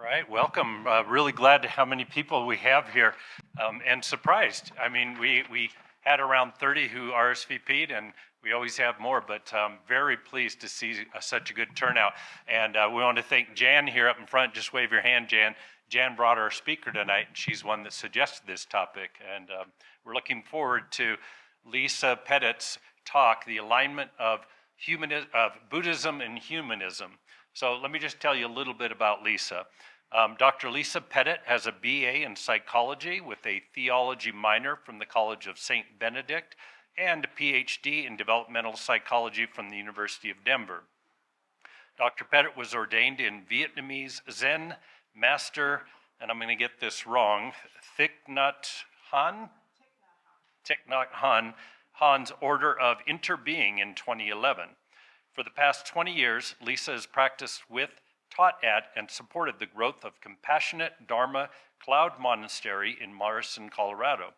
All right, welcome. Really glad how many people we have here, and surprised. I mean, we had around 30 who RSVP'd, and we always have more, but very pleased to see such a good turnout. And we want to thank Jan here up in front. Just wave your hand, Jan. Jan brought our speaker tonight, and she's one that suggested this topic. And we're looking forward to Lisa Pettit's talk, The Alignment of Buddhism and Humanism. So let me just tell you a little bit about Lisa. Dr. Lisa Pettitt has a BA in psychology with a theology minor from the College of St. Benedict and a PhD in developmental psychology from the University of Denver. Dr. Pettitt was ordained in Vietnamese Zen master, and I'm going to get this wrong, Thich Nhat Hanh's Order of Interbeing in 2011. For the past 20 years, Lisa has practiced with, taught at, and supported the growth of Compassionate Dharma Cloud Monastery in Morrison, Colorado.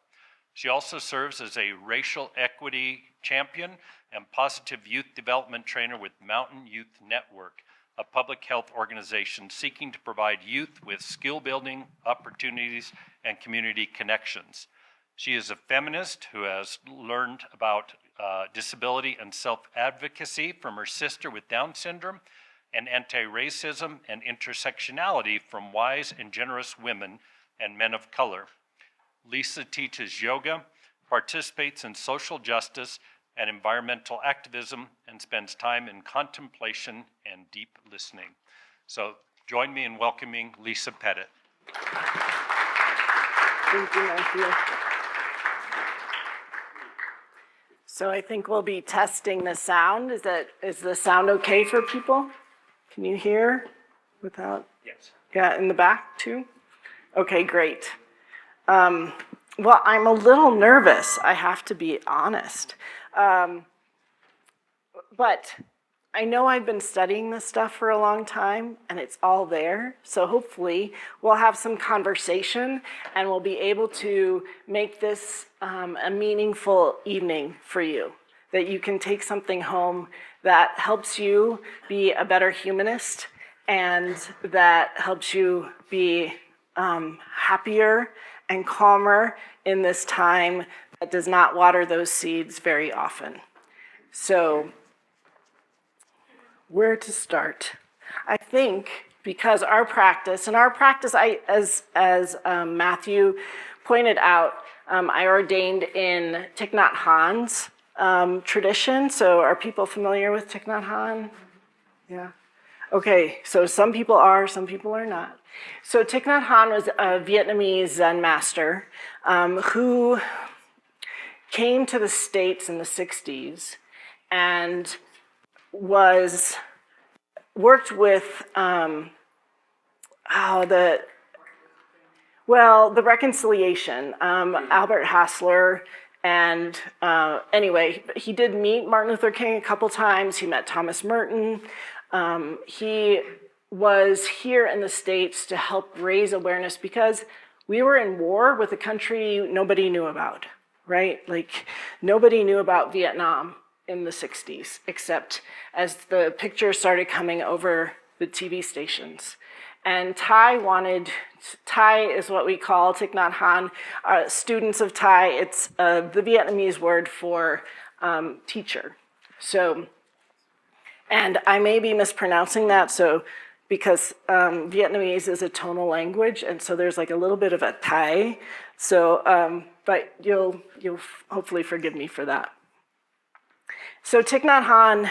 She also serves as a racial equity champion and positive youth development trainer with Mountain Youth Network, a public health organization seeking to provide youth with skill-building opportunities and community connections. She is a feminist who has learned about disability and self-advocacy from her sister with Down syndrome, and anti-racism and intersectionality from wise and generous women and men of color. Lisa teaches yoga, participates in social justice and environmental activism, and spends time in contemplation and deep listening. So join me in welcoming Lisa Pettitt. Thank you, Matthew. So I think we'll be testing the sound. Is the sound okay for people? Can you hear without? Yes. Yeah, in the back too? Okay, great. Well, I'm a little nervous, I have to be honest. But I know I've been studying this stuff for a long time, and it's all there. So hopefully we'll have some conversation, and we'll be able to make this a meaningful evening for you, that you can take something home that helps you be a better humanist, and that helps you be happier and calmer in this time that does not water those seeds very often. So, where to start? I think because our practice, as Matthew pointed out, I ordained in Thich Nhat Hanh's tradition. So are people familiar with Thich Nhat Hanh? Yeah. Okay, so some people are, some people are not. So Thich Nhat Hanh was a Vietnamese Zen master who came to the States in the 60s and worked with the reconciliation, Albert Hassler. And anyway, he did meet Martin Luther King a couple times. He met Thomas Merton. He was here in the States to help raise awareness because we were in war with a country nobody knew about, right? Like, nobody knew about Vietnam in the 60s, except as the pictures started coming over the TV stations. And Thai is what we call Thich Nhat Hanh. Students of Thai, it's the Vietnamese word for teacher. So, and I may be mispronouncing that, because Vietnamese is a tonal language, and so there's like a little bit of a Thai. So, but you'll hopefully forgive me for that. So Thich Nhat Hanh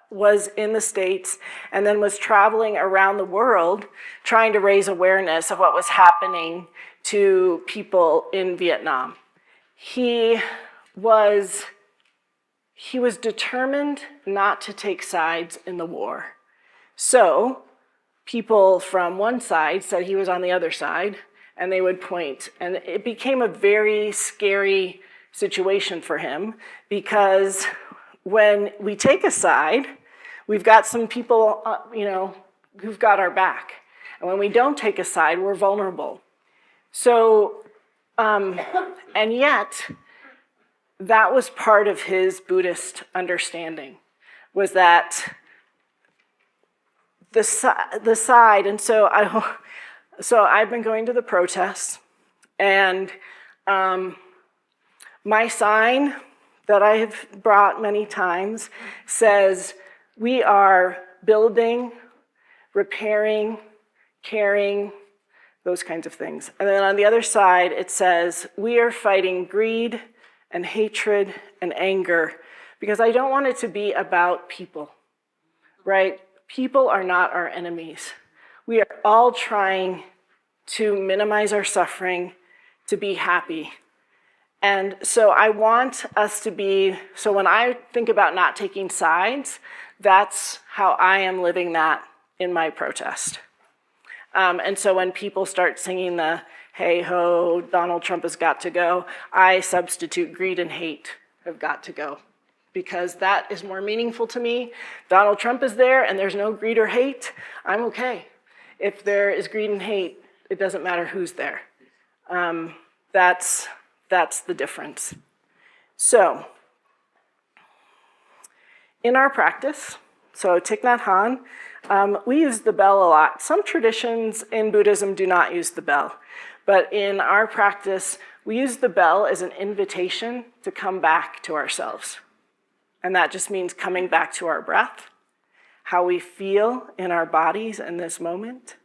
was in the States and then was traveling around the world trying to raise awareness of what was happening to people in Vietnam. He was determined not to take sides in the war. So people from one side said he was on the other side, and they would point. And it became a very scary situation for him, because when we take a side, we've got some people, who've got our back. And when we don't take a side, we're vulnerable. So, and yet, that was part of his Buddhist understanding, was that the side, and so I've been going to the protests, and my sign that I have brought many times says, we are building, repairing, caring, those kinds of things. And then on the other side, it says, we are fighting greed and hatred and anger, because I don't want it to be about people, right? People are not our enemies. We are all trying to minimize our suffering, to be happy. And so I want us to be, so when I think about not taking sides, that's how I am living that in my protest. And so when people start singing the, hey ho, Donald Trump has got to go, I substitute greed and hate have got to go, because that is more meaningful to me. Donald Trump is there and there's no greed or hate, I'm okay. If there is greed and hate, it doesn't matter who's there. That's the difference. So, in our practice, so Thich Nhat Hanh, we use the bell a lot. Some traditions in Buddhism do not use the bell, but in our practice, we use the bell as an invitation to come back to ourselves. And that just means coming back to our breath, how we feel in our bodies in this moment.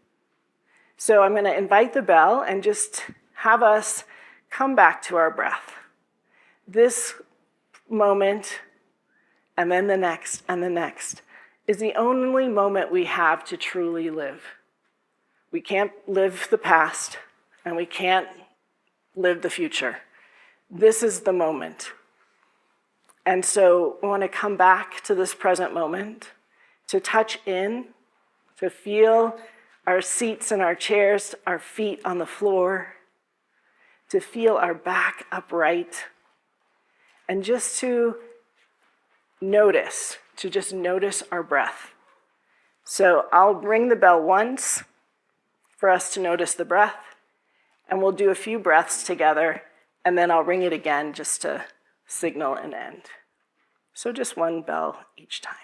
So I'm going to invite the bell and just have us come back to our breath. This moment, and then the next, and the next, is the only moment we have to truly live. We can't live the past, and we can't live the future. This is the moment. And so we want to come back to this present moment, to touch in, to feel our seats and our chairs, our feet on the floor, to feel our back upright, and just to notice, our breath. So I'll ring the bell once for us to notice the breath, and we'll do a few breaths together, and then I'll ring it again just to signal an end. So just one bell each time.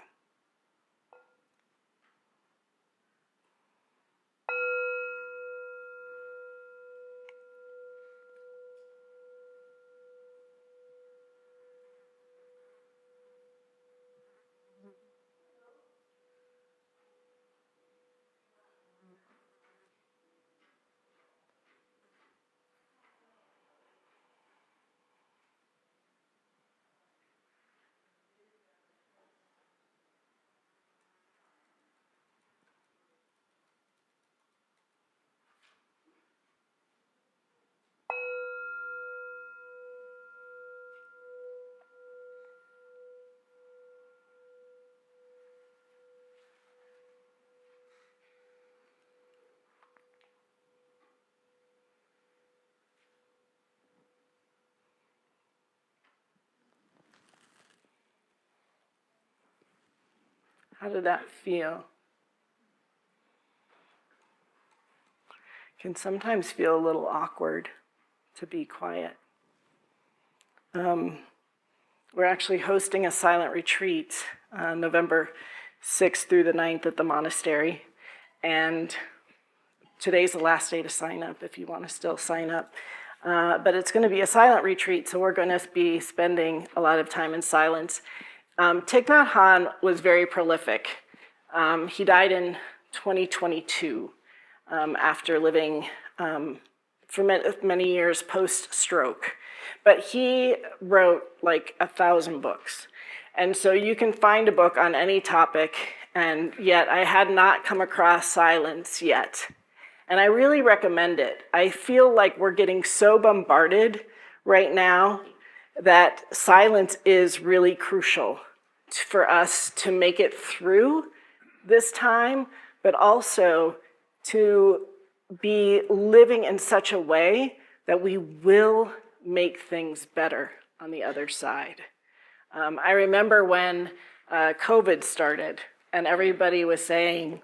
How did that feel? Can sometimes feel a little awkward to be quiet. We're actually hosting a silent retreat November 6th through the 9th at the monastery. And today's the last day to sign up if you want to still sign up. But it's going to be a silent retreat, so we're going to be spending a lot of time in silence. Thich Nhat Hanh was very prolific. He died in 2022 after living for many years post-stroke. But he wrote like 1,000 books. And so you can find a book on any topic, and yet I had not come across silence yet. And I really recommend it. I feel like we're getting so bombarded right now that silence is really crucial for us to make it through this time, but also to be living in such a way that we will make things better on the other side. I remember when COVID started and everybody was saying,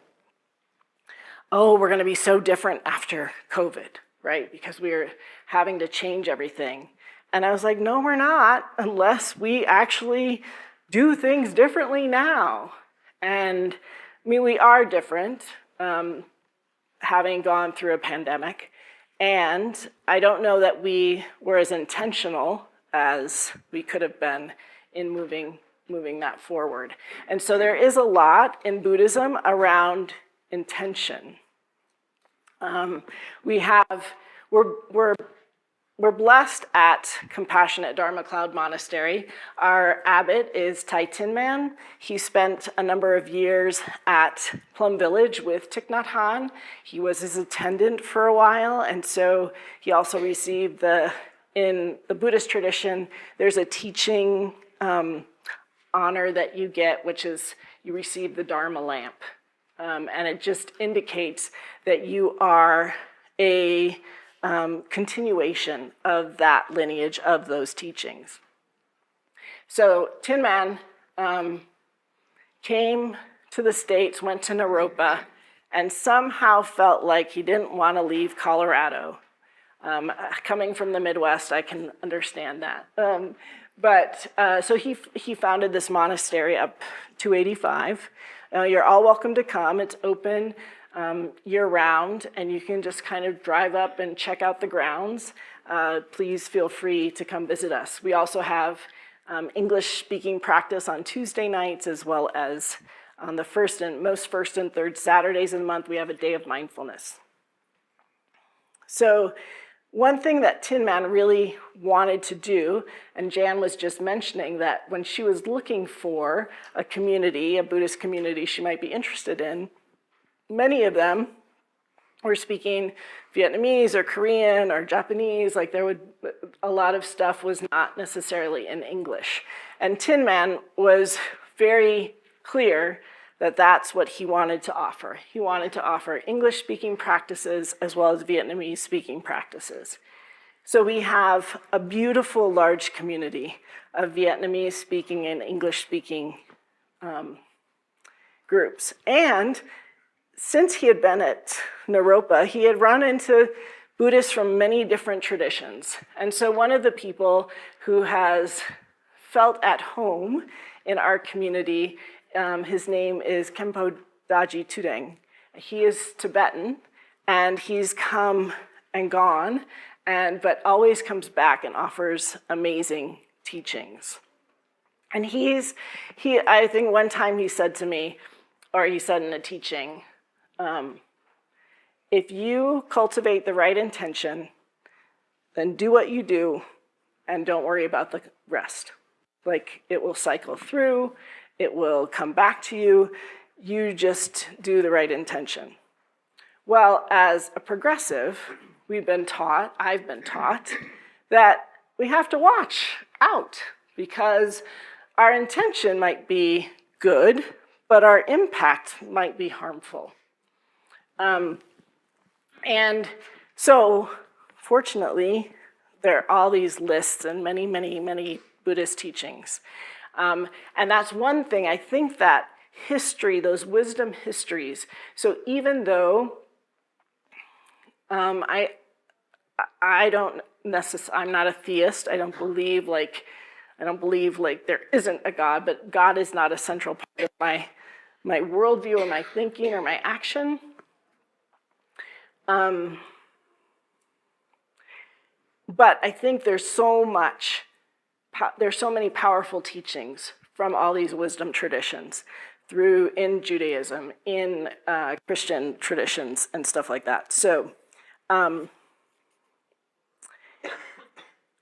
oh, we're going to be so different after COVID, right? Because we're having to change everything. And I was like, no, we're not, unless we actually do things differently now. And mean, we are different, having gone through a pandemic, and I don't know that we were as intentional as we could have been in moving that forward. And so there is a lot in Buddhism around intention. We're blessed at Compassionate Dharma Cloud Monastery. Our abbot is Thai Tin Man. He spent a number of years at Plum Village with Thich Nhat Hanh. He was his attendant for a while, and so he also received in the Buddhist tradition, there's a teaching honor that you get, which is you receive the Dharma lamp. And it just indicates that you are a continuation of that lineage of those teachings. So Tin Man came to the States, went to Naropa, and somehow felt like he didn't want to leave Colorado. Coming from the Midwest, I can understand that. So he founded this monastery up 285. You're all welcome to come. It's open year-round, and you can just kind of drive up and check out the grounds. Please feel free to come visit us. We also have English-speaking practice on Tuesday nights, as well as on the first and third Saturdays of the month, we have a day of mindfulness. So one thing that Tin Man really wanted to do, and Jan was just mentioning that when she was looking for a community, a Buddhist community she might be interested in, many of them were speaking Vietnamese or Korean or Japanese, like a lot of stuff was not necessarily in English. And Tin Man was very clear that that's what he wanted to offer. He wanted to offer English-speaking practices as well as Vietnamese-speaking practices. So we have a beautiful large community of Vietnamese-speaking and English-speaking groups. And since he had been at Naropa, he had run into Buddhists from many different traditions. And so one of the people who has felt at home in our community, his name is Khenpo Daji Tudeng. He is Tibetan, and he's come and gone, but always comes back and offers amazing teachings. And I think one time he said to me, or he said in a teaching, if you cultivate the right intention, then do what you do and don't worry about the rest. Like, it will cycle through, it will come back to you, you just do the right intention. Well, as a progressive, I've been taught that we have to watch out because our intention might be good, but our impact might be harmful. And so, fortunately, there are all these lists and many, many, many Buddhist teachings. And that's one thing, I think that history, those wisdom histories, so even though I'm not a theist, I don't believe like there isn't a God, but God is not a central part of my worldview or my thinking or my action. But I think there's so many powerful teachings from all these wisdom traditions in Judaism, in Christian traditions and stuff like that. So I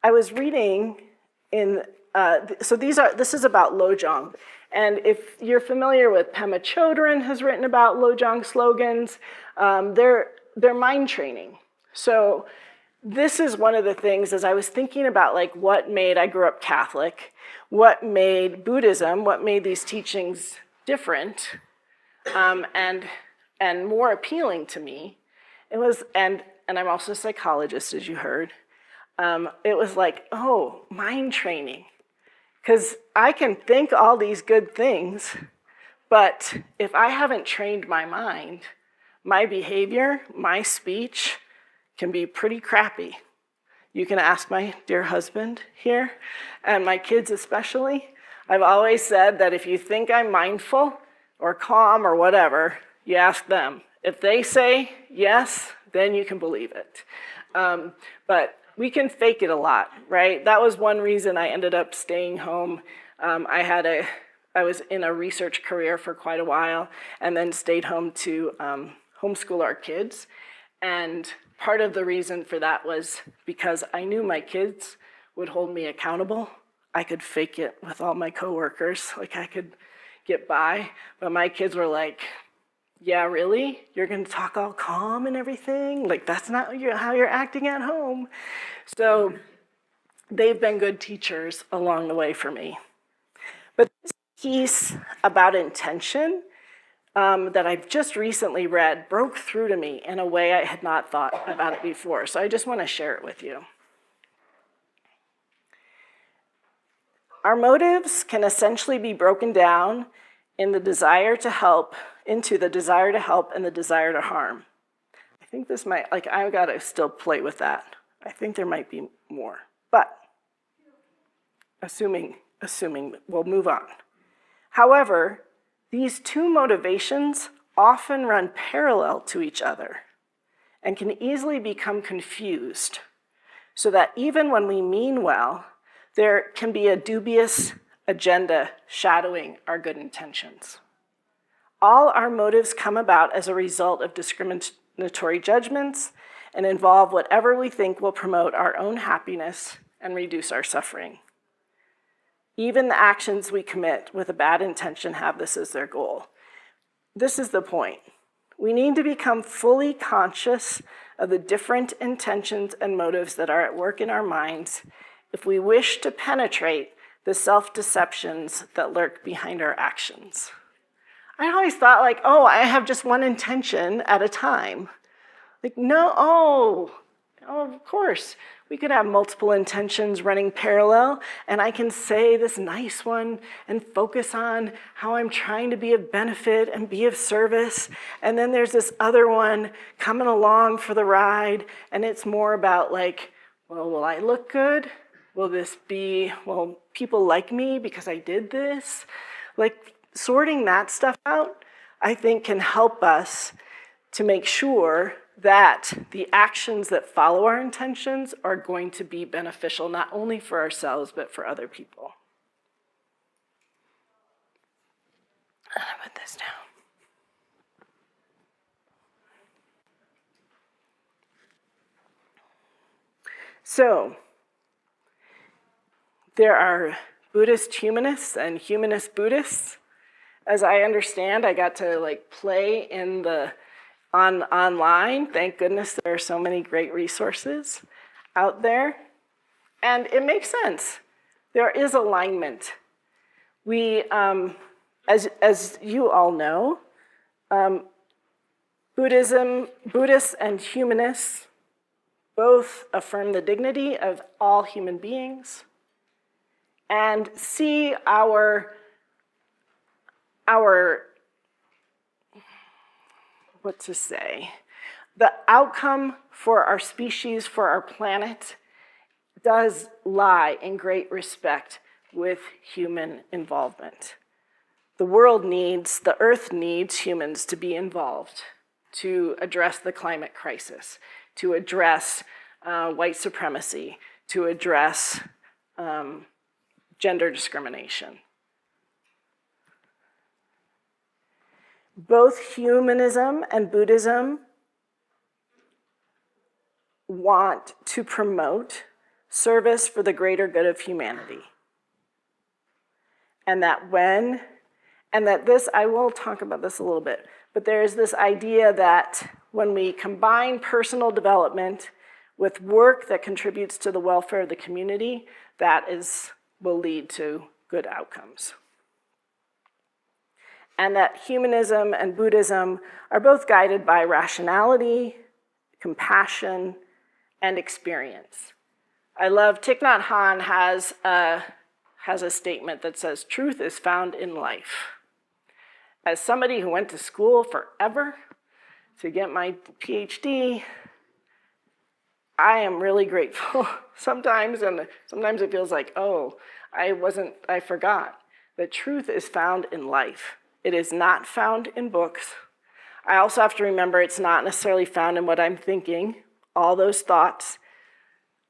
was reading this is about Lojong. And if you're familiar with Pema Chodron has written about Lojong slogans, they're mind training. So this is one of the things, as I was thinking about I grew up Catholic, what made Buddhism, what made these teachings different and more appealing to me, it was, and I'm also a psychologist, as you heard, it was mind training. Because I can think all these good things, but if I haven't trained my mind, my behavior, my speech can be pretty crappy. You can ask my dear husband here, and my kids especially. I've always said that if you think I'm mindful, or calm or whatever, you ask them. If they say yes, then you can believe it. But we can fake it a lot, right? That was one reason I ended up staying home. I was in a research career for quite a while and then stayed home to homeschool our kids. And part of the reason for that was because I knew my kids would hold me accountable. I could fake it with all my coworkers, like I could get by. But my kids were like, yeah, really? You're gonna talk all calm and everything? Like, that's not how you're acting at home. So they've been good teachers along the way for me. But this piece about intention that I've just recently read broke through to me in a way I had not thought about it before. So I just want to share it with you. Our motives can essentially be broken down in the desire to help, into the desire to help and the desire to harm. I think this might, like, I've got to still play with that. I think there might be more, but assuming we'll move on. However, these two motivations often run parallel to each other and can easily become confused, so that even when we mean well, there can be a dubious agenda shadowing our good intentions. All our motives come about as a result of discriminatory judgments and involve whatever we think will promote our own happiness and reduce our suffering. Even the actions we commit with a bad intention have this as their goal. This is the point. We need to become fully conscious of the different intentions and motives that are at work in our minds if we wish to penetrate the self-deceptions that lurk behind our actions. I always thought, like, oh, I have just one intention at a time. Like, no, of course. We could have multiple intentions running parallel, and I can say this nice one and focus on how I'm trying to be of benefit and be of service. And then there's this other one coming along for the ride, and it's more about, like, well, will I look good? Will people like me because I did this? Like, sorting that stuff out, I think, can help us to make sure that the actions that follow our intentions are going to be beneficial, not only for ourselves, but for other people. I'm gonna put this down. So, there are Buddhist humanists and humanist Buddhists. As I understand, I got to play in the online. Thank goodness there are so many great resources out there. And it makes sense. There is alignment. We, as you all know, Buddhists and humanists both affirm the dignity of all human beings and see our what to say, the outcome for our species, for our planet, does lie in great respect with human involvement. The earth needs humans to be involved to address the climate crisis, to address white supremacy, to address gender discrimination. Both humanism and Buddhism want to promote service for the greater good of humanity. And that I will talk about this a little bit, but there is this idea that when we combine personal development with work that contributes to the welfare of the community, will lead to good outcomes. And that humanism and Buddhism are both guided by rationality, compassion, and experience. I love Thich Nhat Hanh has a statement that says, "Truth is found in life." As somebody who went to school forever to get my PhD, I am really grateful sometimes, and sometimes it feels like, oh, I forgot. The truth is found in life. It is not found in books. I also have to remember it's not necessarily found in what I'm thinking, all those thoughts.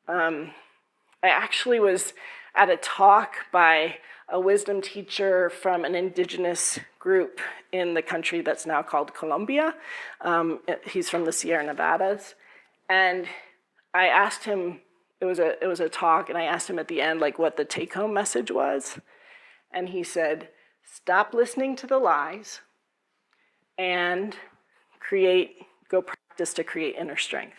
I actually was at a talk by a wisdom teacher from an indigenous group in the country that's now called Colombia. He's from the Sierra Nevadas. And I asked him, it was a talk, and I asked him at the end like what the take-home message was. And he said, stop listening to the lies and go practice to create inner strength.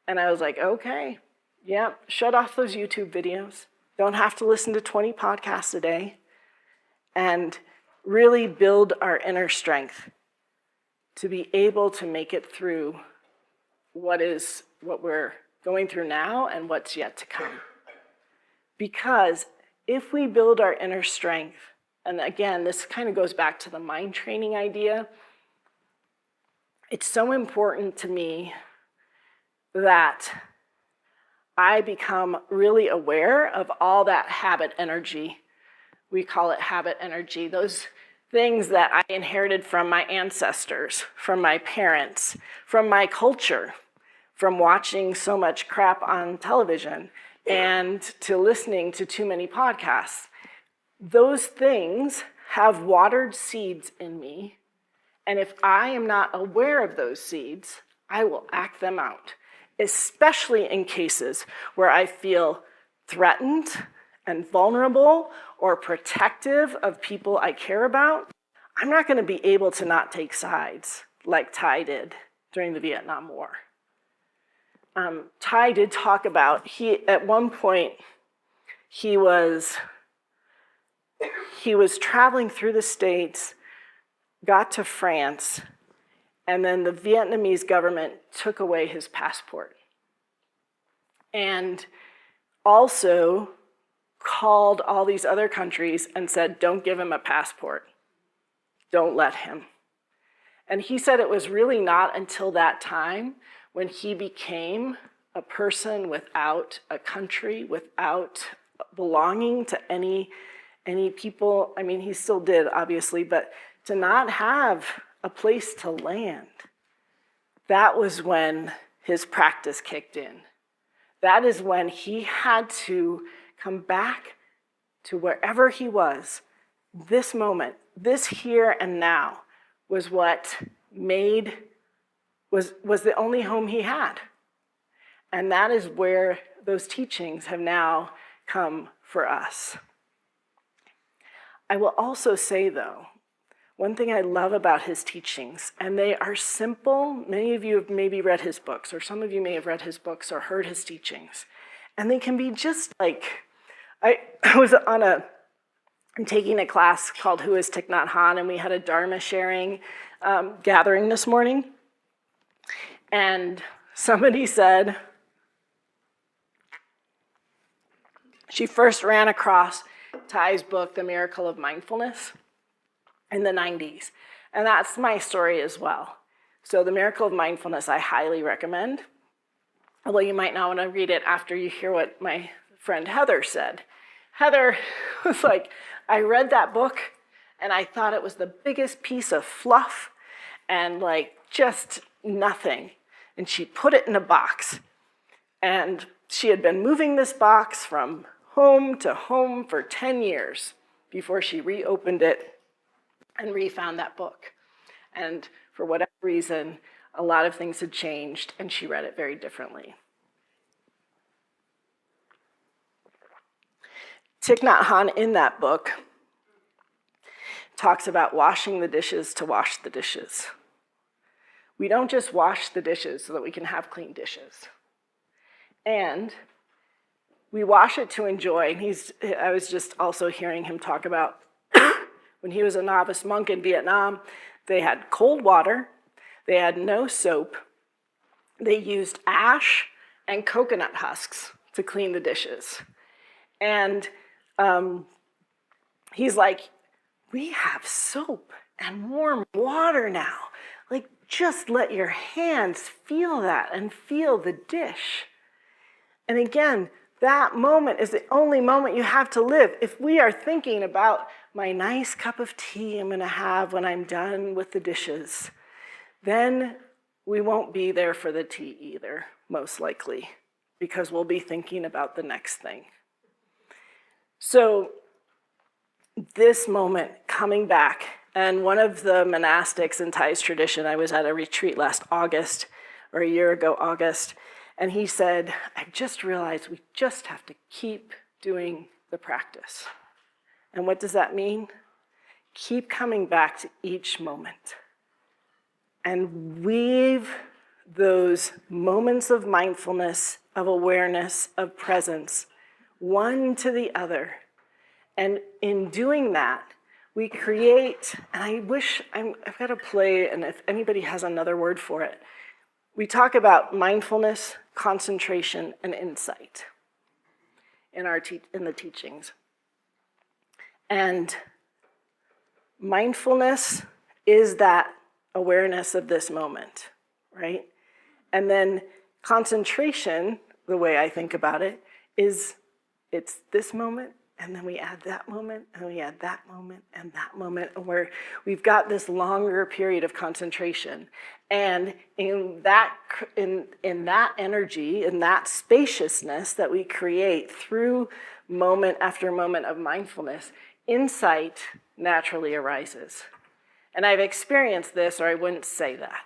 And I was like, okay, yeah, shut off those YouTube videos. Don't have to listen to 20 podcasts a day, and really build our inner strength to be able to make it through what we're going through now and what's yet to come. Because if we build our inner strength, and again, this kind of goes back to the mind training idea, it's so important to me that I become really aware of all that habit energy. We call it habit energy. Those things that I inherited from my ancestors, from my parents, from my culture, from watching so much crap on television and to listening to too many podcasts. Those things have watered seeds in me. And if I am not aware of those seeds, I will act them out, especially in cases where I feel threatened and vulnerable or protective of people I care about. I'm not going to be able to not take sides like Thich did during the Vietnam War. Thich did talk about, at one point, he was traveling through the States, got to France, and then the Vietnamese government took away his passport. And also called all these other countries and said, don't give him a passport. Don't let him. And he said it was really not until that time when he became a person without a country, without belonging to any people. I mean, he still did, obviously, but to not have a place to land, that was when his practice kicked in. That is when he had to come back to wherever he was. This moment, this here and now, was what was the only home he had. And that is where those teachings have now come for us. I will also say, though, one thing I love about his teachings, and they are simple. Many of you have maybe read his books, or some of you may have read his books or heard his teachings. And they can be just like, I'm taking a class called Who is Thich Nhat Hanh, and we had a Dharma sharing gathering this morning. And somebody said, she first ran across Thach's book, The Miracle of Mindfulness, in the 90s. And that's my story as well. So The Miracle of Mindfulness, I highly recommend. Although you might not want to read it after you hear what my friend Heather said. Heather was like, I read that book and I thought it was the biggest piece of fluff and like just nothing. And she put it in a box. And she had been moving this box from home to home for 10 years before she reopened it and refound that book. And for whatever reason, a lot of things had changed and she read it very differently. Thich Nhat Hanh in that book talks about washing the dishes to wash the dishes. We don't just wash the dishes so that we can have clean dishes. And we wash it to enjoy. And I was just also hearing him talk about when he was a novice monk in Vietnam, they had cold water, they had no soap, they used ash and coconut husks to clean the dishes. And he's like, we have soap and warm water now. Like, just let your hands feel that and feel the dish. And again, that moment is the only moment you have to live. If we are thinking about my nice cup of tea I'm gonna have when I'm done with the dishes, then we won't be there for the tea either, most likely, because we'll be thinking about the next thing. So this moment coming back, and one of the monastics in Thai's tradition, I was at a retreat last August, or a year ago August, and he said, I just realized we just have to keep doing the practice. And what does that mean? Keep coming back to each moment and weave those moments of mindfulness, of awareness, of presence, one to the other. And in doing that, we create, and I wish, I've got to play, and if anybody has another word for it, we talk about mindfulness, concentration, and insight in the teachings. And mindfulness is that awareness of this moment, right? And then concentration, the way I think about it, is it's this moment, and then we add that moment, and we add that moment, and that moment, where we've got this longer period of concentration. And in that energy, in that spaciousness that we create through moment after moment of mindfulness, insight naturally arises. And I've experienced this, or I wouldn't say that.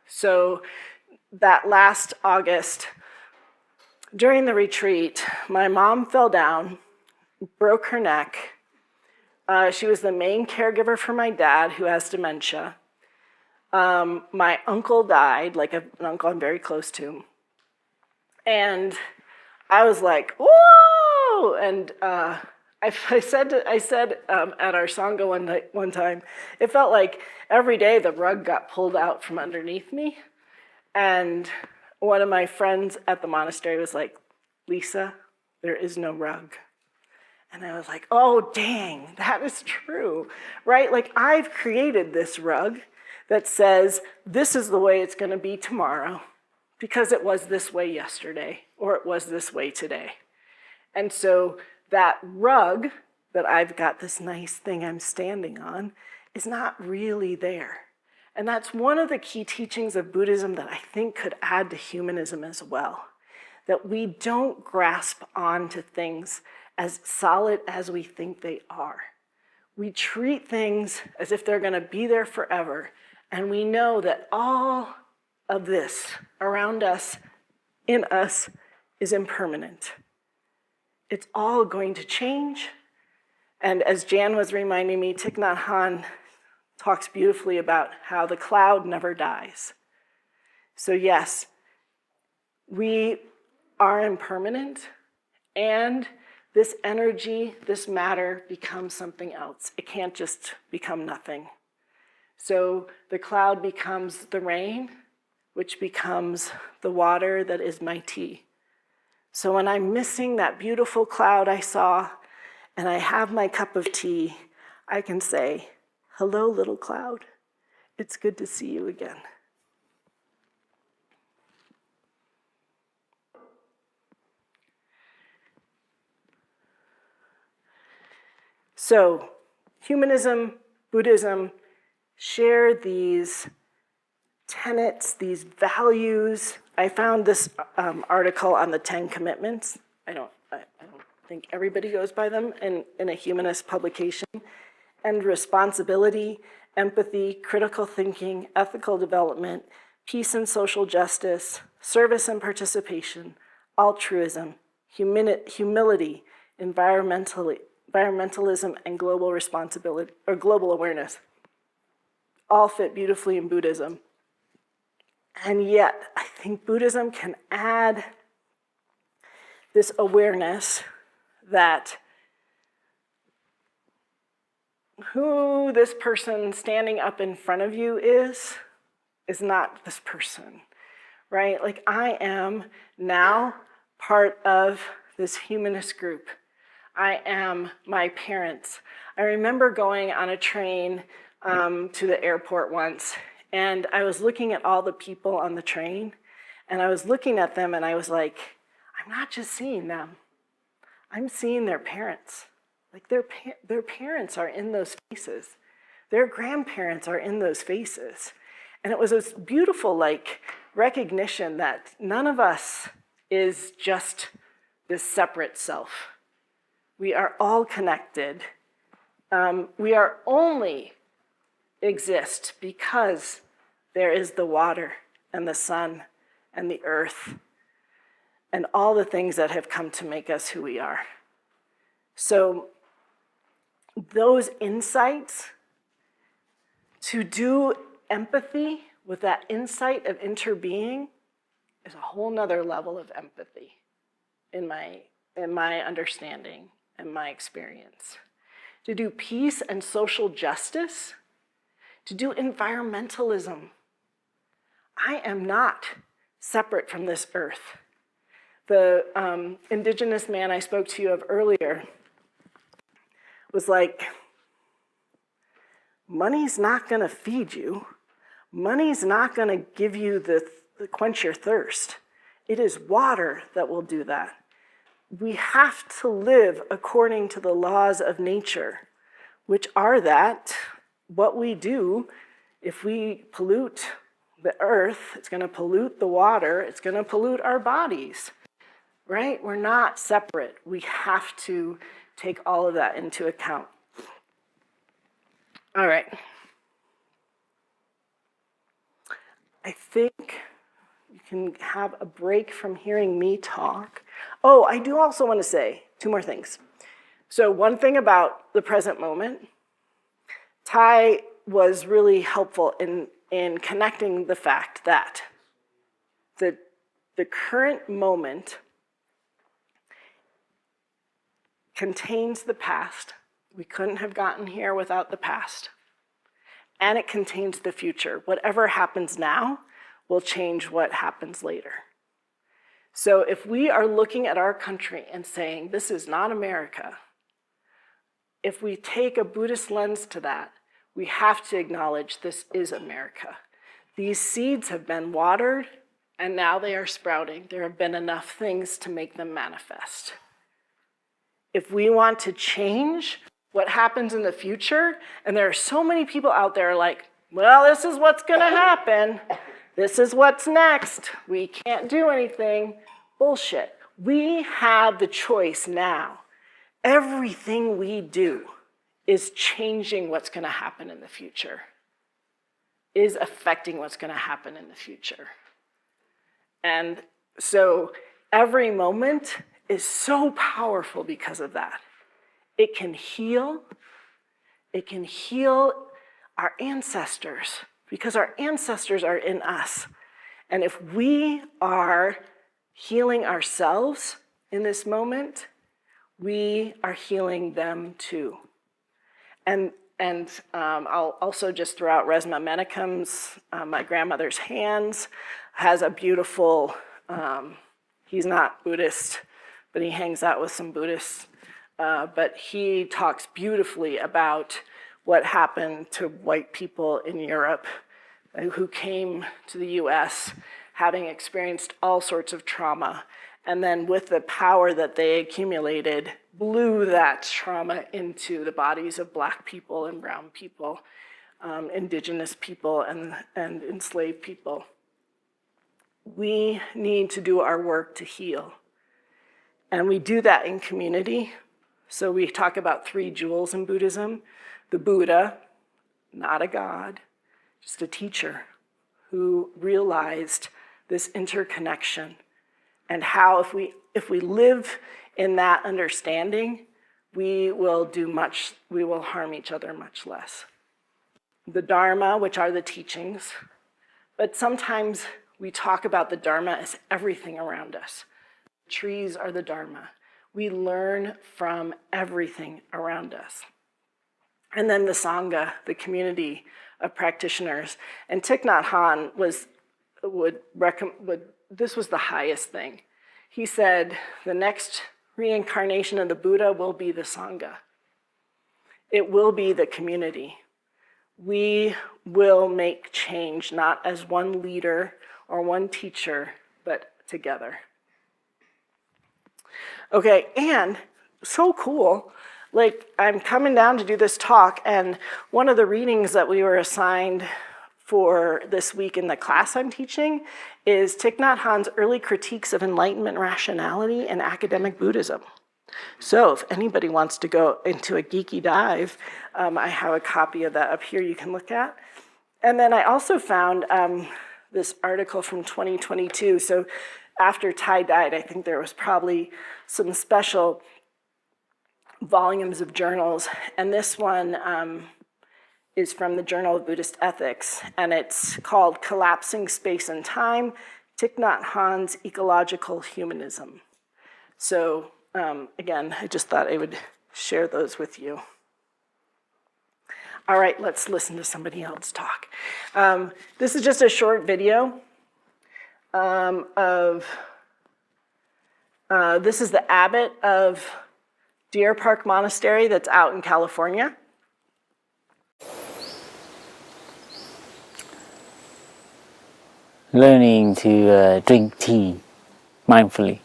So that last August, during the retreat, my mom fell down, broke her neck. She was the main caregiver for my dad, who has dementia. My uncle died, like an uncle I'm very close to. And I was like, whoa! And I said at our Sangha one time, it felt like every day the rug got pulled out from underneath me. And one of my friends at the monastery was like, Lisa, there is no rug. And I was like, oh, dang, that is true, right? Like, I've created this rug that says, this is the way it's going to be tomorrow, because it was this way yesterday, or it was this way today. And so that rug that I've got, this nice thing I'm standing on, is not really there. And that's one of the key teachings of Buddhism that I think could add to humanism as well, that we don't grasp onto things as solid as we think they are. We treat things as if they're going to be there forever, and we know that all of this around us, in us, is impermanent. It's all going to change. And as Jan was reminding me, Thich Nhat Hanh talks beautifully about how the cloud never dies. So yes, we are impermanent, and this energy, this matter, becomes something else. It can't just become nothing. So the cloud becomes the rain, which becomes the water that is my tea. So when I'm missing that beautiful cloud I saw, and I have my cup of tea, I can say, hello, little cloud. It's good to see you again. So, humanism, Buddhism share these tenets, these values. I found this article on the 10 Commitments. I don't think everybody goes by them in a humanist publication. And responsibility, empathy, critical thinking, ethical development, peace and social justice, service and participation, altruism, humility, environmentalism, and global responsibility, or global awareness, all fit beautifully in Buddhism. And yet, I think Buddhism can add this awareness that who this person standing up in front of you is not this person, right? Like, I am now part of this humanist group. I am my parents. I remember going on a train to the airport once, and I was looking at all the people on the train, and I was looking at them, and I was like, I'm not just seeing them. I'm seeing their parents. Like their parents are in those faces. Their grandparents are in those faces. And it was this beautiful like recognition that none of us is just this separate self. We are all connected. We are only exist because there is the water and the sun and the earth and all the things that have come to make us who we are. So those insights, to do empathy with that insight of interbeing, is a whole nother level of empathy in my understanding and my experience. To do peace and social justice, to do environmentalism. I am not separate from this earth. The indigenous man I spoke to you of earlier was like, money's not going to feed you. Money's not going to give you the quench your thirst. It is water that will do that. We have to live according to the laws of nature, which are that what we do, if we pollute the earth, it's going to pollute the water, it's going to pollute our bodies, right? We're not separate. We have to take all of that into account. All right. I think you can have a break from hearing me talk. Oh, I do also want to say 2 more things. So one thing about the present moment, Thich was really helpful in connecting the fact that the current moment contains the past. We couldn't have gotten here without the past. And it contains the future. Whatever happens now will change what happens later. So if we are looking at our country and saying, this is not America, if we take a Buddhist lens to that, we have to acknowledge this is America. These seeds have been watered, and now they are sprouting. There have been enough things to make them manifest. If we want to change what happens in the future, and there are so many people out there like, well, this is what's going to happen. This is what's next. We can't do anything. Bullshit. We have the choice now. Everything we do is changing what's going to happen in the future, is affecting what's going to happen in the future. And so every moment is so powerful because of that. It can heal our ancestors, because our ancestors are in us. And if we are healing ourselves in this moment, we are healing them too. And I'll also just throw out Resma Menakem's, my grandmother's hands, has a beautiful, he's not Buddhist, but he hangs out with some Buddhists. But he talks beautifully about what happened to white people in Europe who came to the US having experienced all sorts of trauma, and then with the power that they accumulated, blew that trauma into the bodies of Black people and brown people, indigenous people and enslaved people. We need to do our work to heal. And we do that in community. So we talk about 3 jewels in Buddhism. The Buddha, not a god, just a teacher who realized this interconnection, and how if we live in that understanding, we will harm each other much less. The Dharma, which are the teachings, but sometimes we talk about the Dharma as everything around us. Trees are the Dharma. We learn from everything around us. And then the Sangha, the community of practitioners. And Thich Nhat Hanh this was the highest thing. He said, the next reincarnation of the Buddha will be the Sangha. It will be the community. We will make change, not as one leader or one teacher, but together. Okay, and so cool. like, I'm coming down to do this talk, and one of the readings that we were assigned for this week in the class I'm teaching is Thich Nhat Hanh's Early Critiques of Enlightenment Rationality in Academic Buddhism. So if anybody wants to go into a geeky dive, I have a copy of that up here you can look at. And then I also found this article from 2022. So after Thai died, I think there was probably some special volumes of journals. And this one is from the Journal of Buddhist Ethics. And it's called Collapsing Space and Time, Thich Nhat Hanh's Ecological Humanism. So again, I just thought I would share those with you. All right, let's listen to somebody else talk. This is just a short video this is the abbot of Deer Park Monastery that's out in California. Learning to drink tea mindfully.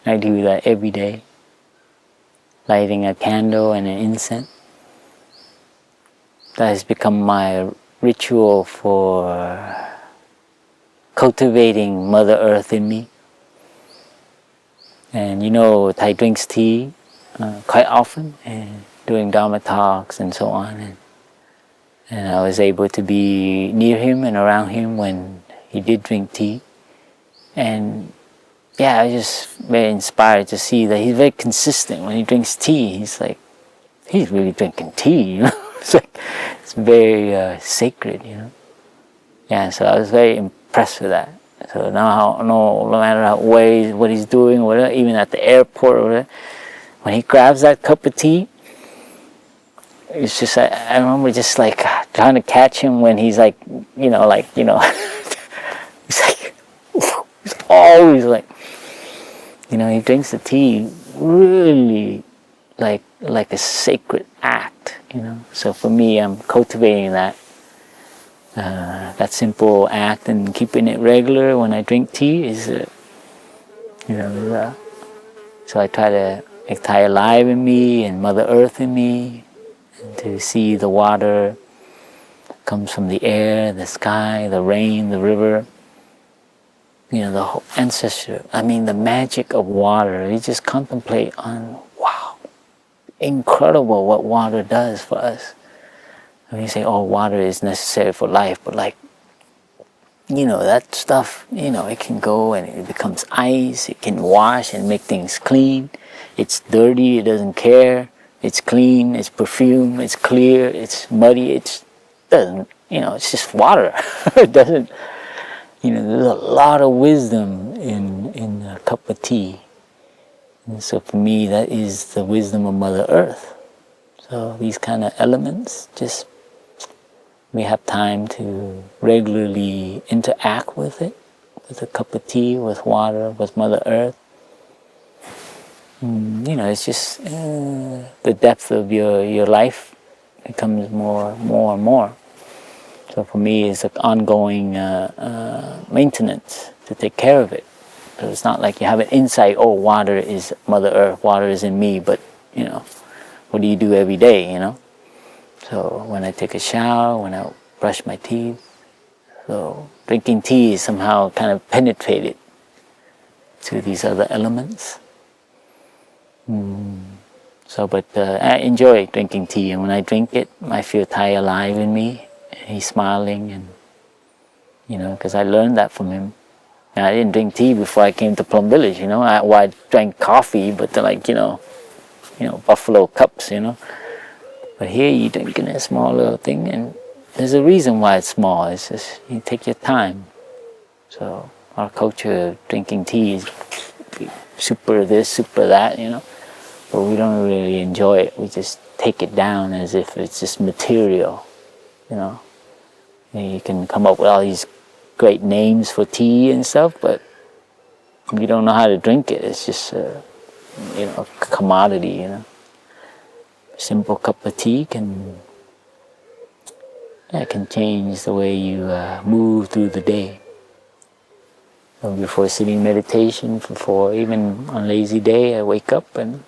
I do that every day. Lighting a candle and an incense. That has become my ritual for cultivating Mother Earth in me. And you know, Thai drinks tea quite often, and doing Dharma talks and so on. And I was able to be near him and around him when he did drink tea. And yeah, I was just very inspired to see that he's very consistent when he drinks tea. He's really drinking tea, you know. It's very sacred, you know. Yeah, so I was very impressed with that. So now, no matter what he's doing, or whatever, even at the airport, or whatever, when he grabs that cup of tea, it's just I remember just like trying to catch him when he's like, he's always like, he drinks the tea really like a sacred act, So for me, I'm cultivating that simple act and keeping it regular when I drink tea is, so I try to make Thai alive in me and Mother Earth in me, and to see the water comes from the air, the sky, the rain, the river, the whole ancestor. The magic of water. You just contemplate on, wow, incredible what water does for us. You say, oh, water is necessary for life, but that stuff, it can go and it becomes ice, it can wash and make things clean. It's dirty, it doesn't care. It's clean, it's perfume, it's clear, it's muddy, it's just water. It doesn't, there's a lot of wisdom in a cup of tea. And so for me, that is the wisdom of Mother Earth. So these kind of elements, we have time to regularly interact with it, with a cup of tea, with water, with Mother Earth. It's just the depth of your life becomes more and more. So for me, it's an ongoing maintenance to take care of it. So it's not like you have an insight, oh, water is Mother Earth, water is in me, but, what do you do every day, So when I take a shower, when I brush my teeth, so drinking tea is somehow kind of penetrated to these other elements. But I enjoy drinking tea, and when I drink it, I feel Thai alive in me. He's smiling, and because I learned that from him. And I didn't drink tea before I came to Plum Village. I drank coffee, but buffalo cups, But here you're drinking a small little thing, and there's a reason why it's small. It's just you take your time. So our culture of drinking tea is super this, super that, But we don't really enjoy it. We just take it down as if it's just material, And you can come up with all these great names for tea and stuff, but you don't know how to drink it. It's just a commodity, Simple cup of tea can change the way you move through the day. So before sitting meditation, before even on a lazy day, I wake up and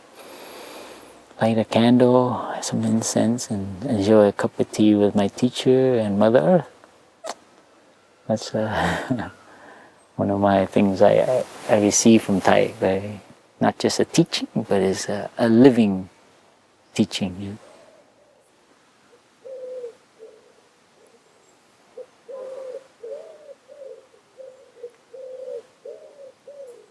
light a candle, some incense, and enjoy a cup of tea with my teacher and Mother Earth. That's one of my things I receive from Thich. Not just a teaching, but it's a living teaching. Yeah.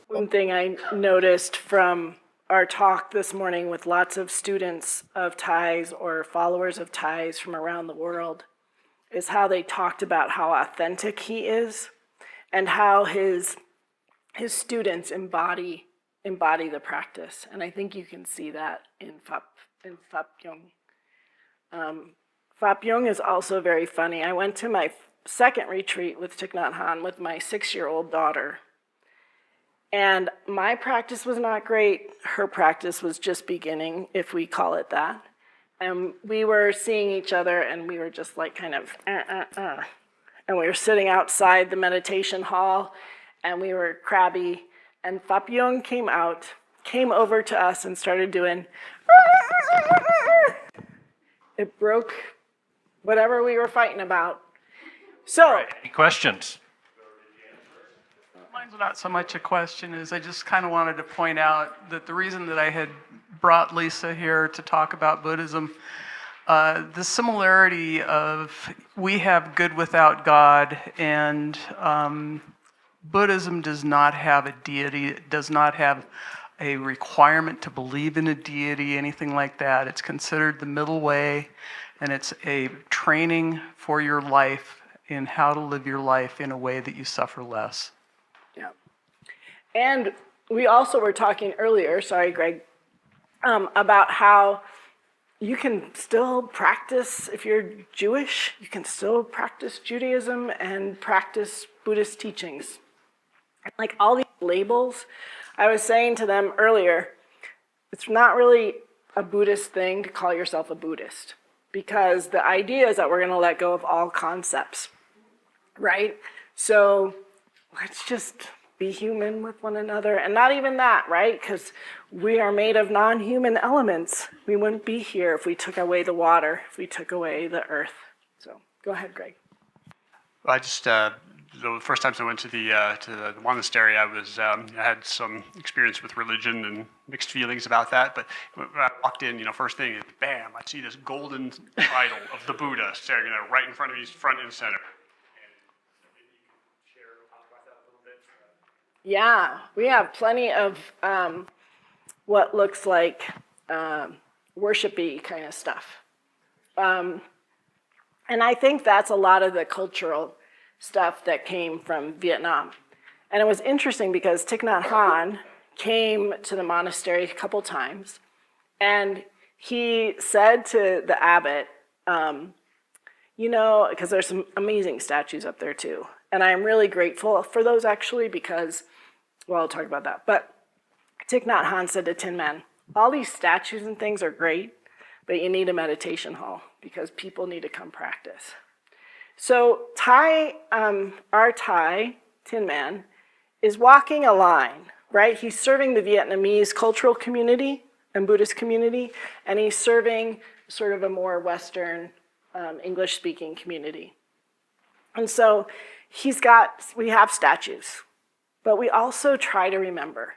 One thing I noticed from our talk this morning with lots of students of Thais or followers of Thais from around the world is how they talked about how authentic he is and how his students embody the practice. And I think you can see that in Phap Yung. Phap Yung is also very funny. I went to my second retreat with Thich Nhat Hanh with my 6-year-old daughter. And my practice was not great. Her practice was just beginning, if we call it that. And we were seeing each other, and we were just like kind of, And we were sitting outside the meditation hall, and we were crabby. And Phap Yung came over to us and started doing, it broke whatever we were fighting about. So, All right, any questions? Mine's not so much a question as I just kind of wanted to point out that the reason that I had brought Lisa here to talk about Buddhism, the similarity of we have good without God, and Buddhism does not have a deity, it does not have a requirement to believe in a deity, anything like that. It's considered the middle way, and it's a training for your life in how to live your life in a way that you suffer less. yeah. And we also were talking earlier, sorry, Greg, about how you can still practice, if you're Jewish, you can still practice Judaism and practice Buddhist teachings. Like all these labels, I was saying to them earlier, it's not really a Buddhist thing to call yourself a Buddhist, because the idea is that we're going to let go of all concepts, right? So let's just be human with one another. And not even that, right? Because we are made of non-human elements. We wouldn't be here if we took away the water, if we took away the earth. So go ahead, Greg. Well, I just, the first time I went to the monastery, I had some experience with religion and mixed feelings about that. But when I walked in, first thing, bam, I see this golden idol of the Buddha staring right in front of me, front and center. Yeah, we have plenty of what looks like worshipy kind of stuff. And I think that's a lot of the cultural stuff that came from Vietnam. And it was interesting because Thich Nhat Hanh came to the monastery a couple times, and he said to the abbot, because there's some amazing statues up there too. And I'm really grateful for those actually because, well, I'll talk about that. But Thich Nhat Hanh said to Tin Man, all these statues and things are great, but you need a meditation hall because people need to come practice. So our Thai, Tin Man, is walking a line, right? He's serving the Vietnamese cultural community and Buddhist community, and he's serving sort of a more Western English-speaking community. And so we have statues, but we also try to remember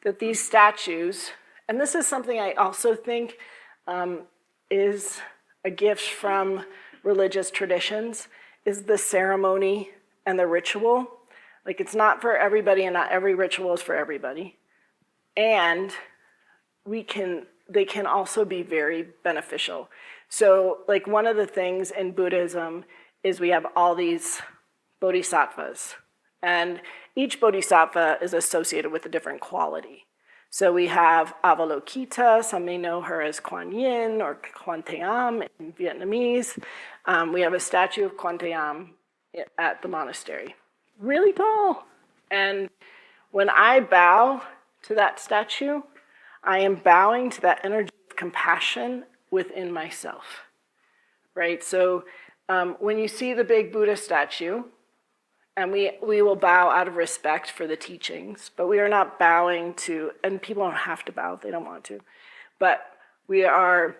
that these statues, and this is something I also think is a gift from religious traditions, is the ceremony and the ritual. Like, it's not for everybody, and not every ritual is for everybody. And they can also be very beneficial. So, like, one of the things in Buddhism is we have all these bodhisattvas, and each bodhisattva is associated with a different quality. So we have Avalokita, some may know her as Kuan Yin or Quan Te Am in Vietnamese. We have a statue of Quan Te Am at the monastery, really tall. And when I bow to that statue, I am bowing to that energy of compassion within myself, right? So when you see the big Buddha statue, and we will bow out of respect for the teachings, but we are not bowing to, and people don't have to bow if they don't want to, but We are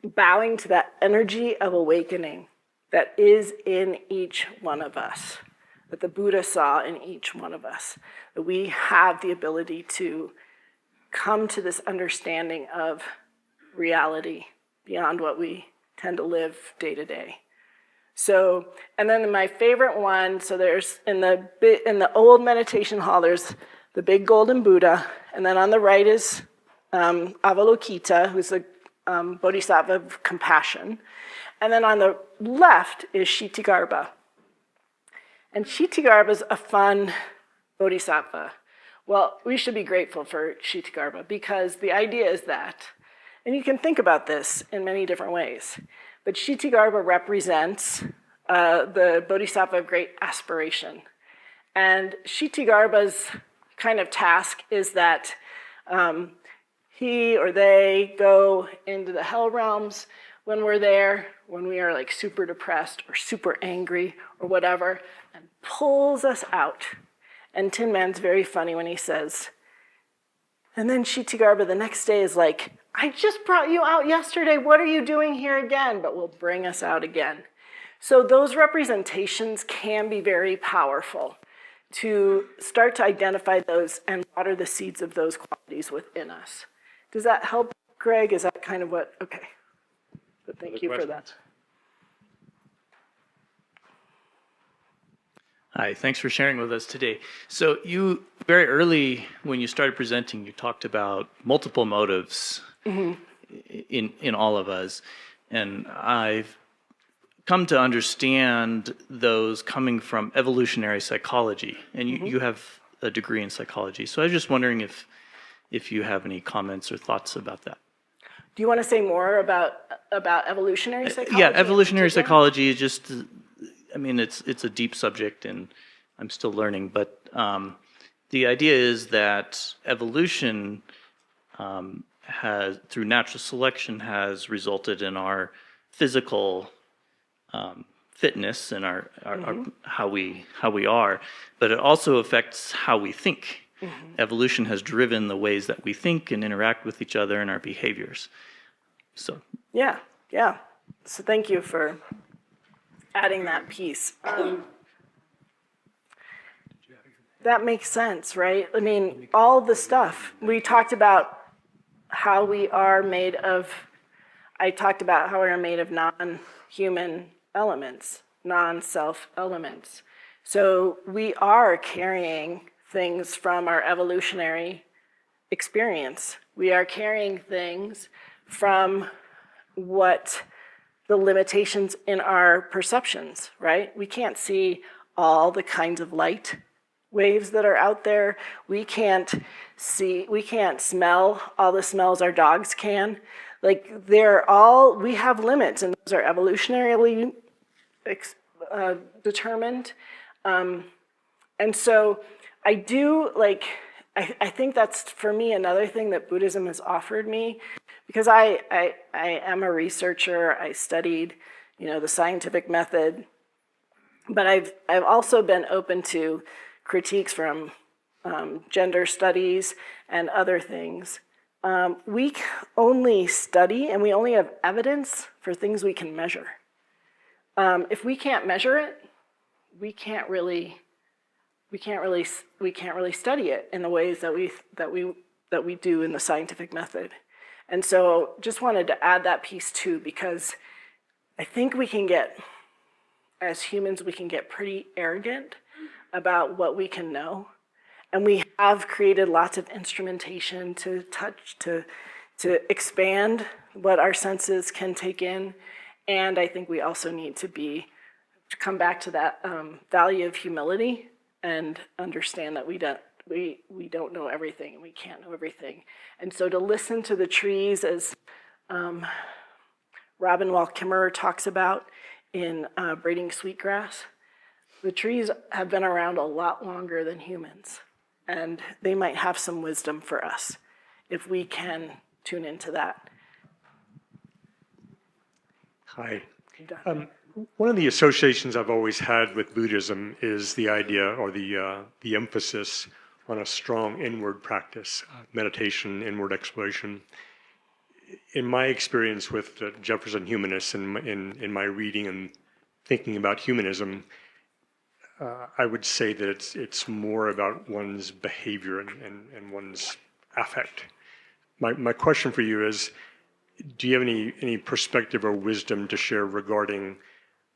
bowing to that energy of awakening that is in each one of us, that the Buddha saw in each one of us, that we have the ability to come to this understanding of reality beyond what we tend to live day to day. So, and then my favorite one, so there's in the old meditation hall, there's the big golden Buddha, and then on the right is Avalokita, who's the Bodhisattva of compassion. And then on the left is Kshitigarbha. And Kshitigarbha's a fun Bodhisattva. Well, we should be grateful for Kshitigarbha because the idea is that, and you can think about this in many different ways, but Kshitigarbha represents the Bodhisattva of great aspiration. And Kshitigarbha's kind of task is that he or they go into the hell realms when we're there, when we are like super depressed or super angry or whatever, and pulls us out. And Tin Man's very funny when he says, and then Kshitigarbha the next day is like, I just brought you out yesterday, what are you doing here again? But will bring us out again. So those representations can be very powerful to start to identify those and water the seeds of those qualities within us. Does that help, Greg? Is that kind of what, okay. But thank you for that. Hi, thanks for sharing with us today. So you, very early when you started presenting, you talked about multiple motives in all of us. And I've come to understand those coming from evolutionary psychology. And you have a degree in psychology. So I was just wondering if you have any comments or thoughts about that. Do you want to say more about evolutionary psychology? Yeah, evolutionary psychology is just, I mean, it's a deep subject and I'm still learning, but the idea is that evolution has, through natural selection, has resulted in our physical fitness and our how we are, but it also affects how we think. Evolution has driven the ways that we think and interact with each other and our behaviors. So yeah. So thank you for adding that piece. That makes sense, right? I mean, all the stuff we talked about, how we are made of. I talked about how we are made of non-human elements, non-self elements. So we are carrying things from our evolutionary experience. We are carrying things from what the limitations in our perceptions, right? We can't see all the kinds of light waves that are out there. We can't smell all the smells our dogs can. Like we have limits, and those are evolutionarily determined. And so I think that's, for me, another thing that Buddhism has offered me, because I am a researcher. I studied, the scientific method, but I've also been open to critiques from gender studies and other things. We only study and we only have evidence for things we can measure. If we can't measure it, we can't really study it in the ways that we do in the scientific method. And so just wanted to add that piece too, because I think as humans, we can get pretty arrogant about what we can know. And we have created lots of instrumentation to touch, to expand what our senses can take in. And I think we also need to come back to that value of humility and understand that we don't know everything and we can't know everything. And so to listen to the trees, as Robin Wall Kimmerer talks about in Braiding Sweetgrass, the trees have been around a lot longer than humans, and they might have some wisdom for us if we can tune into that. Hi. One of the associations I've always had with Buddhism is the idea or the emphasis on a strong inward practice, meditation, inward exploration. in my experience with Jefferson humanists and in my reading and thinking about humanism, I would say that it's more about one's behavior and one's affect. My question for you is, do you have any perspective or wisdom to share regarding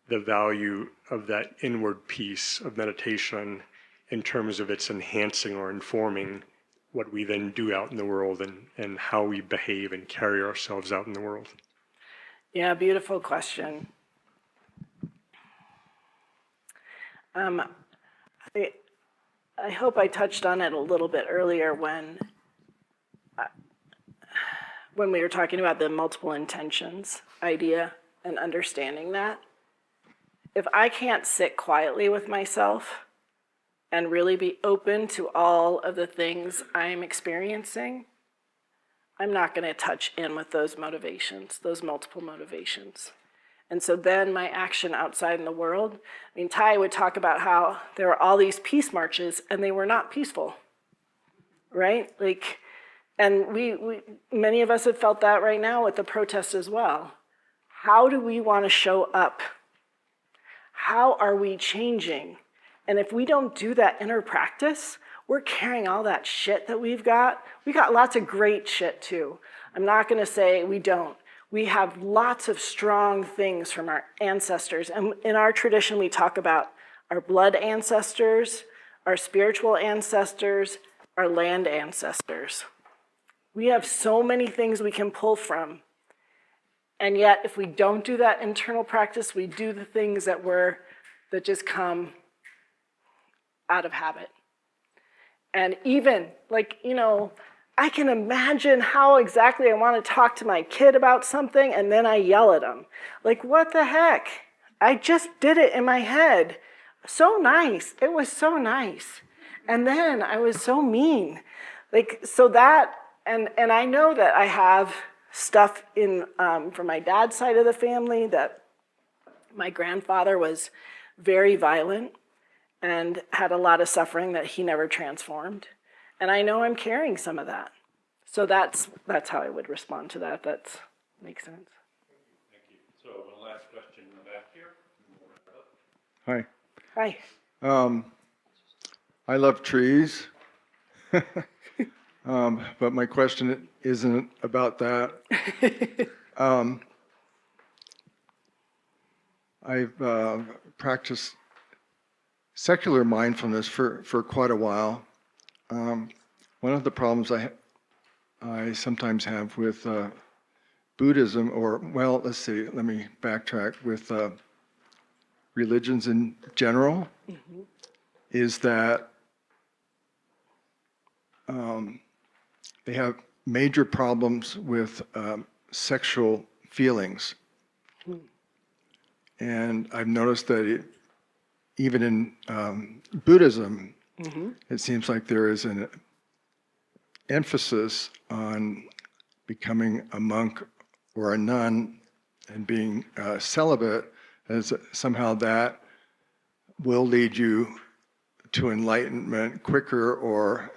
the value of that inward piece of meditation in terms of its enhancing or informing what we then do out in the world and how we behave and carry ourselves out in the world? Yeah, beautiful question. I hope I touched on it a little bit earlier when we were talking about the multiple intentions idea and understanding that. If I can't sit quietly with myself and really be open to all of the things I'm experiencing, I'm not going to touch in with those motivations, those multiple motivations. And so then my action outside in the world, I mean, Thich would talk about how there were all these peace marches and they were not peaceful, right? Like, and we many of us have felt that right now with the protests as well. How do we want to show up? How are we changing? And if we don't do that inner practice, we're carrying all that shit that we've got. We got lots of great shit too. I'm not going to say we don't. We have lots of strong things from our ancestors. And in our tradition, we talk about our blood ancestors, our spiritual ancestors, our land ancestors. We have so many things we can pull from. And yet, if we don't do that internal practice, we do the things that just come out of habit. And even, like, you know, I can imagine how exactly I want to talk to my kid about something, and then I yell at them. Like, what the heck? I just did it in my head. So nice. It was so nice. And then I was so mean. Like, so that, and I know that I have stuff in from my dad's side of the family, that my grandfather was very violent and had a lot of suffering that he never transformed. And I know I'm carrying some of that. So that's how I would respond to that. That makes sense. Thank you. So one last question in the back here. Hi. Hi. I love trees, but my question isn't about that. I've practiced secular mindfulness for quite a while. One of the problems I sometimes have with Buddhism, or, well, let's see, let me backtrack, with religions in general, is that they have major problems with sexual feelings. And I've noticed that even in Buddhism, it seems like there is an emphasis on becoming a monk or a nun and being celibate, as somehow that will lead you to enlightenment quicker, or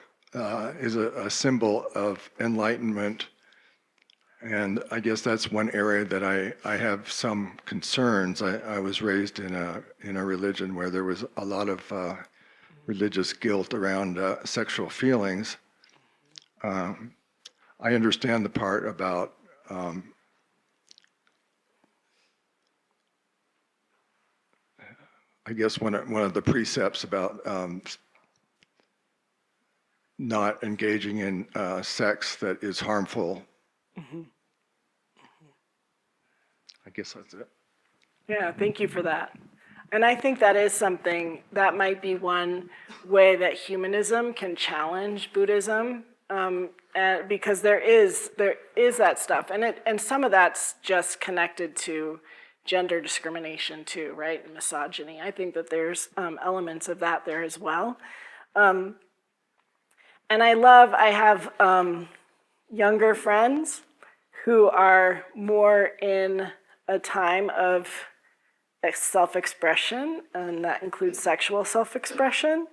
is a symbol of enlightenment. And I guess that's one area that I have some concerns. I was raised in a religion where there was a lot of religious guilt around sexual feelings. I understand the part about I guess one of the precepts about not engaging in sex that is harmful. I guess that's it. Yeah, thank you for that. And I think that is something that might be one way that humanism can challenge Buddhism, because there is that stuff, and some of that's just connected to gender discrimination too, right? And misogyny. I think that there's elements of that there as well. And I have younger friends who are more in a time of self-expression, and that includes sexual self-expression.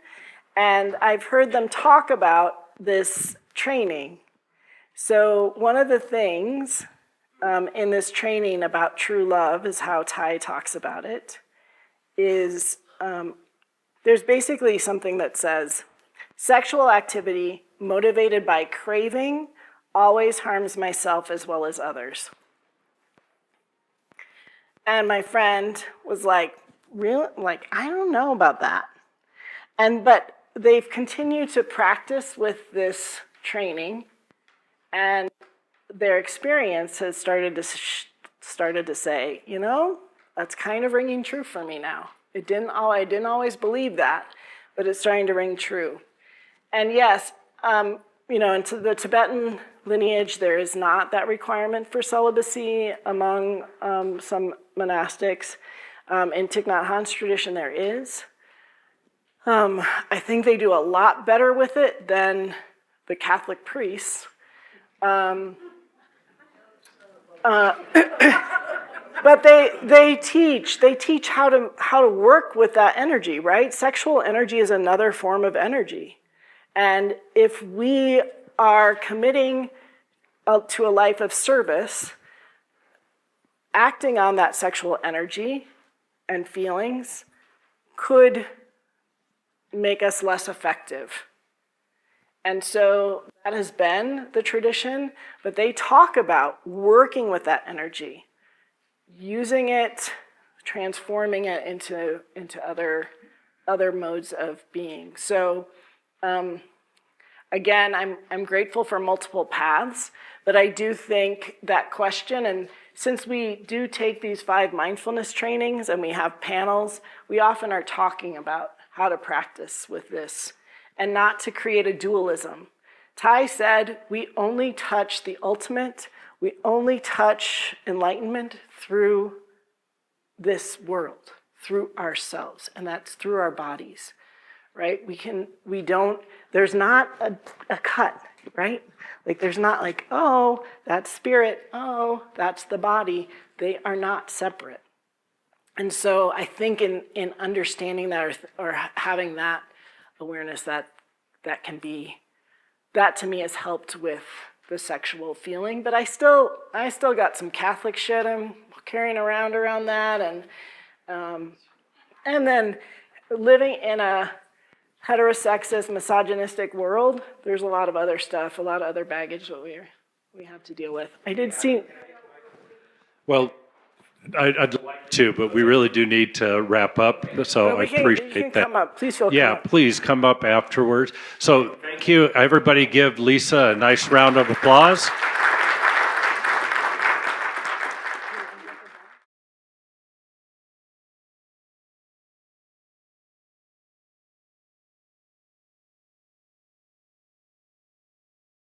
And I've heard them talk about this training. So one of the things in this training about true love, is how Thich talks about it, is there's basically something that says, sexual activity motivated by craving always harms myself as well as others. And my friend was like, really? Like, I don't know about that. But they've continued to practice with this training, and their experience has started to say, you know, that's kind of ringing true for me now. I didn't always believe that, but it's starting to ring true. And yes, you know, into the Tibetan lineage, there is not that requirement for celibacy among some monastics. In Thich Nhat Hanh's tradition, there is. I think they do a lot better with it than the Catholic priests. But they teach how to work with that energy, right? Sexual energy is another form of energy. And if we are committing to a life of service, acting on that sexual energy and feelings could make us less effective. And so that has been the tradition, but they talk about working with that energy, using it, transforming it into other modes of being. So again, I'm grateful for multiple paths, but I do think that question, and since we do take these 5 mindfulness trainings and we have panels, we often are talking about how to practice with this and not to create a dualism. Thich said, we only touch the ultimate, we only touch enlightenment through this world, through ourselves, and that's through our bodies, right? There's not a cut, right? Like there's not like, oh, that's spirit, oh, that's the body. They are not separate. And so I think in understanding that or having that awareness, that can be, that to me has helped with the sexual feeling. But I still got some Catholic shit I'm carrying around that, and then living in a heterosexist, misogynistic world, there's a lot of other stuff, a lot of other baggage that we have to deal with. I did see. Well, I'd like to, but we really do need to wrap up, so I appreciate you can that. come up. Please feel Yeah, please come up afterwards. So thank you. Everybody give Lisa a nice round of applause.